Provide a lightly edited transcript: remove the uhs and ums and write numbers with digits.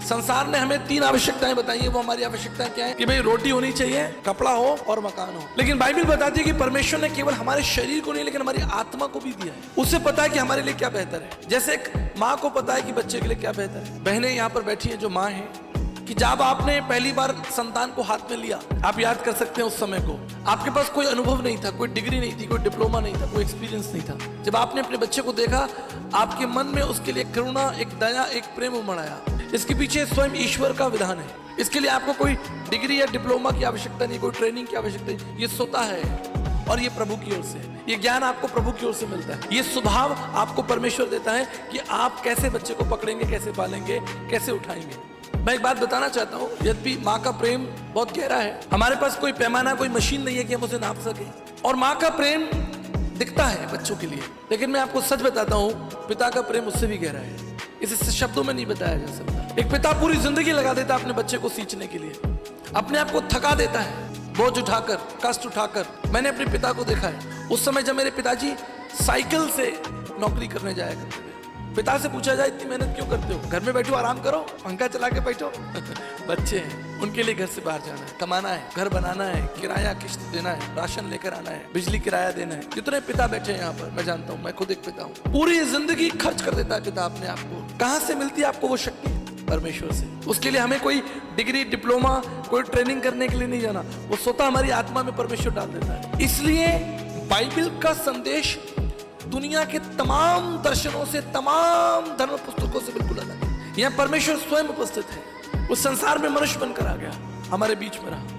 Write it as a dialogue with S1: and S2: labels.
S1: संसार ने हमें 3 आवश्यकताएं बताई है। वो हमारी आवश्यकताएं क्या है कि भाई रोटी होनी चाहिए, कपड़ा हो और मकान हो। लेकिन बाइबल बताती है कि परमेश्वर ने केवल हमारे शरीर को नहीं लेकिन हमारी आत्मा को भी दिया है। उसे पता है कि हमारे लिए क्या बेहतर है। जैसे एक माँ को पता है कि बच्चे के लिए क्या बेहतर है। बहनें यहाँ पर बैठी हैं जो माँ है, कि जब आपने पहली बार संतान को हाथ में लिया, आप याद कर सकते हैं उस समय को, आपके पास कोई अनुभव नहीं था, कोई डिग्री नहीं थी, कोई डिप्लोमा नहीं था, कोई एक्सपीरियंस नहीं था। जब आपने अपने बच्चे को देखा, आपके मन में उसके लिए करुणा, एक दया, एक प्रेम उमड़ आया। इसके पीछे स्वयं ईश्वर का विधान है। इसके लिए आपको कोई डिग्री या डिप्लोमा की आवश्यकता नहीं, कोई ट्रेनिंग की आवश्यकता नहीं। ये स्वतः है और ये प्रभु की ओर से, ये ज्ञान आपको प्रभु की ओर से मिलता है। ये स्वभाव आपको परमेश्वर देता है कि आप कैसे बच्चे को पकड़ेंगे, कैसे पालेंगे, कैसे उठाएंगे। मैं एक बात बताना चाहता हूँ, यद्यपि माँ का प्रेम बहुत गहरा है, हमारे पास कोई पैमाना, कोई मशीन नहीं है कि हम उसे नाप सके, और माँ का प्रेम दिखता है बच्चों के लिए। लेकिन मैं आपको सच बताता हूँ, पिता का प्रेम उससे भी गहरा है। इसे शब्दों में नहीं बताया जा सकता। एक पिता पूरी जिंदगी लगा देता है अपने बच्चे को सींचने के लिए, अपने आप को थका देता है, बोझ उठाकर, कष्ट उठाकर। मैंने अपने पिता को देखा है। उस समय जब मेरे पिताजी साइकिल से नौकरी करने जाया करते थे, पिता से पूछा जाए इतनी मेहनत क्यों करते हो, घर में बैठो, आराम करो, पंखा चला के बैठो। बच्चे हैं, उनके लिए घर से बाहर जाना है, कमाना है, घर बनाना है, किराया किश्त देना है, राशन लेकर आना है, बिजली किराया देना है। कितने पिता बैठे हैं यहाँ पर, मैं जानता हूँ, मैं खुद एक पिता हूँ। पूरी जिंदगी खर्च कर देता है पिता अपने आप को। कहाँ से मिलती है आपको वो शक्ति? परमेश्वर से। उसके लिए हमें कोई डिग्री, डिप्लोमा, कोई ट्रेनिंग करने के लिए नहीं जाना, वो स्वतः हमारी आत्मा में परमेश्वर डाल देता है। इसलिए बाइबल का संदेश दुनिया के तमाम दर्शनों से, तमाम धर्म पुस्तकों से बिल्कुल अलग है। यहाँ परमेश्वर स्वयं उपस्थित है, उस संसार में मनुष्य बनकर आ गया, हमारे बीच में रहा।